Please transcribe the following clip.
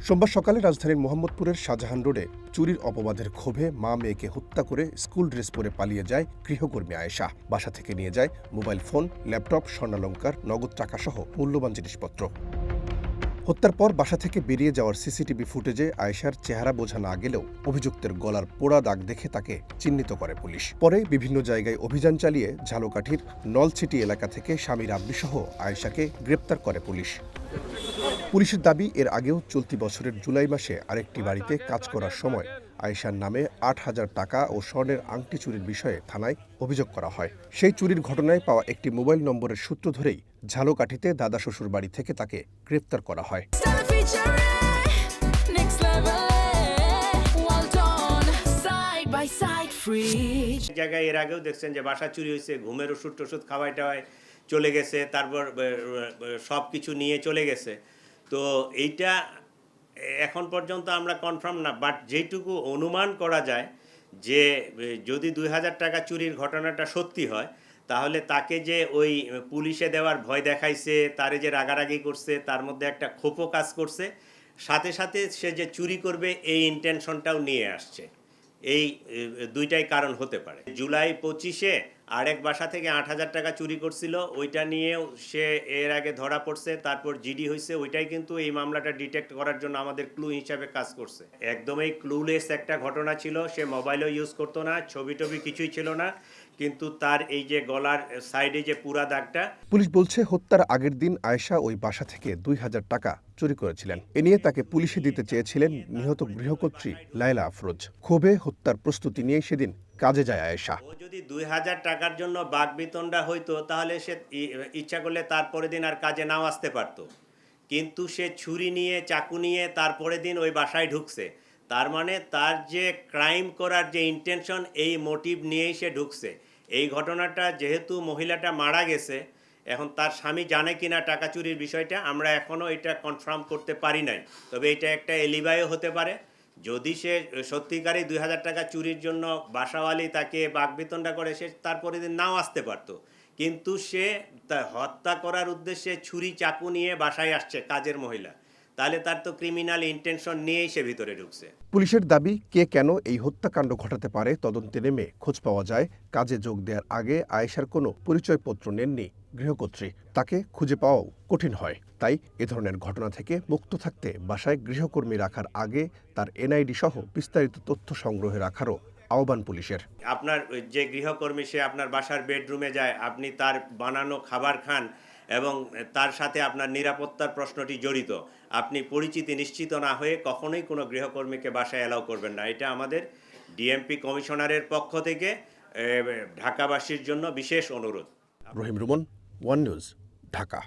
সোমবার সকালে রাজধানীর মোহাম্মদপুরের শাহজাহান রোডে চুরির অপবাদের ক্ষোভে মা মেয়েকে হত্যা করে স্কুল ড্রেস পরে পালিয়ে যায় গৃহকর্মী আয়েশা। বাসা থেকে নিয়ে যায় মোবাইল ফোন, ল্যাপটপ, স্বর্ণালংকার, নগদ টাকাসহ মূল্যবান জিনিসপত্র। হত্যার পর বাসা থেকে বেরিয়ে যাওয়ার সিসিটিভি ফুটেজে আয়েশার চেহারা বোঝা না গেলেও অভিযুক্তের গলার পোড়া দাগ দেখে তাকে চিহ্নিত করে পুলিশ। পরে বিভিন্ন জায়গায় অভিযান চালিয়ে ঝালকাঠির নলছিটি এলাকা থেকে স্বামী রাব্বিসহ আয়েশাকে গ্রেপ্তার করে পুলিশ। পুলিশের দাবি, এর আগেও চলতি বছরের জুলাই মাসে আরেকটি বাড়িতে কাজ করার সময় আয়েশার নামে ৮,০০০ টাকা ও স্বর্ণের আংটি চুরির বিষয়ে থানায় অভিযোগ করা হয়। সেই চুরির ঘটনায় পাওয়া একটি মোবাইল নম্বরের সূত্র ধরেই ঝালকাঠিতে দাদা শ্বশুর বাড়ি থেকে তাকে গ্রেপ্তার করা হয়। জায়গায় এর আগেও দেখছেন যে বাসা চুরি হয়েছে, ঘুমের ওষুধ টষুধ খাওয়াই টাওয়াই চলে গেছে, তারপর সব কিছু নিয়ে চলে গেছে। তো এইটা এখন পর্যন্ত আমরা কনফার্ম না, বাট যেটুকু অনুমান করা যায় যে যদি ২,০০০ টাকা চুরির ঘটনাটা সত্যি হয়, তাহলে তাকে যে ওই পুলিশে দেওয়ার ভয় দেখাইছে, তারে যে রাগারাগি করছে, তার মধ্যে একটা ক্ষোভও কাজ করছে, সাথে সাথে সে যে চুরি করবে এই ইন্টেনশনটাও নিয়ে আসছে। এই দুইটাই কারণ হতে পারে। জুলাই ২৫-এ আরেক বাসা থেকে ৮,০০০ টাকা চুরি করছিল, ওইটা নিয়েও সে এর আগে ধরা পড়ছে, তারপর জিডি হয়েছে। ওইটাই কিন্তু এই মামলাটা ডিটেক্ট করার জন্য আমাদের ক্লু হিসাবে কাজ করছে। একদমই ক্লুলেস একটা ঘটনা ছিল, সে মোবাইলও ইউজ করতো না, ছবি টবি কিছুই ছিল না, কিন্তু তার এই যে গলার সাইডে যে পুরা দাগটা। পুলিশ বলছে, হত্যার আগের দিন আয়েশা ওই বাসা থেকে ২,০০০ টাকা চুরি করেছিলেন। এ নিয়ে তাকে পুলিশে দিতে চেয়েছিলেন নিহত গৃহকর্ত্রী লায়লা আফরোজ। ক্ষোভে হত্যার প্রস্তুতি নিয়ে সেদিন কাজে যায় আয়েশা। ও যদি ২,০০০ টাকার জন্য বাকবিতণ্ডা হইতো, তাহলে সে ইচ্ছা করলে তারপরের দিন আর কাজে নাও আসতে পারতো, কিন্তু সে ছুরি নিয়ে, চাকু নিয়ে তারপরের দিন ওই বাসায় ঢুকছে। তার মানে তার যে ক্রাইম করার যে ইন্টেনশন, এই মোটিভ নিয়েই সে ঢুকছে। এই ঘটনাটা যেহেতু মহিলাটা মারা গেছে, এখন তার স্বামী জানে কিনা টাকা চুরির বিষয়টা আমরা এখনও এটা কনফার্ম করতে পারি নাই, তবে এটা একটা এলিবাইও হতে পারে। যদি সে সত্যিকারই ২,০০০ টাকা চুরির জন্য বাসাওয়ালি তাকে বাকবিতণ্ডা করে, সে তারপরে দিন নাও আসতে পারতো, কিন্তু সে হত্যা করার উদ্দেশ্যে ছুরি চাকু নিয়ে বাসায় আসছে কাজের মহিলা, তাহলে তার তো ক্রিমিনাল ইন্টেনশন নিয়েই সে ভিতরে ঢুকছে। পুলিশের দাবি, কে কেন এই হত্যাকাণ্ড ঘটাতে পারে তদন্তে নেমে খোঁজ পাওয়া যায় কাজে যোগ দেওয়ার আগে আয়েশার কোনো পরিচয়পত্র নেননি গৃহকর্ত্রী। তাকে খুঁজে পাওয়াও কঠিন হয়। তাই এ ধরনের ঘটনা থেকে মুক্ত থাকতে বাসায় গৃহকর্মী রাখার আগে তার এনআইডি সহ বিস্তারিত তথ্য সংগ্রহে রাখারও আহ্বান পুলিশের। আপনার যে গৃহকর্মী, সে আপনার বাসার বেডরুমে যায়, আপনি তার বানানো খাবার খান এবং তার সাথে আপনার নিরাপত্তার প্রশ্নটি জড়িত। আপনি পরিচিতি নিশ্চিত না হয়ে কখনোই কোনো গৃহকর্মীকে বাসায় অ্যালাউ করবেন না। এটা আমাদের ডিএমপি কমিশনারের পক্ষ থেকে ঢাকাবাসীর জন্য বিশেষ অনুরোধ। রহিম রুমন, ওয়ান নিউজ, ঢাকা।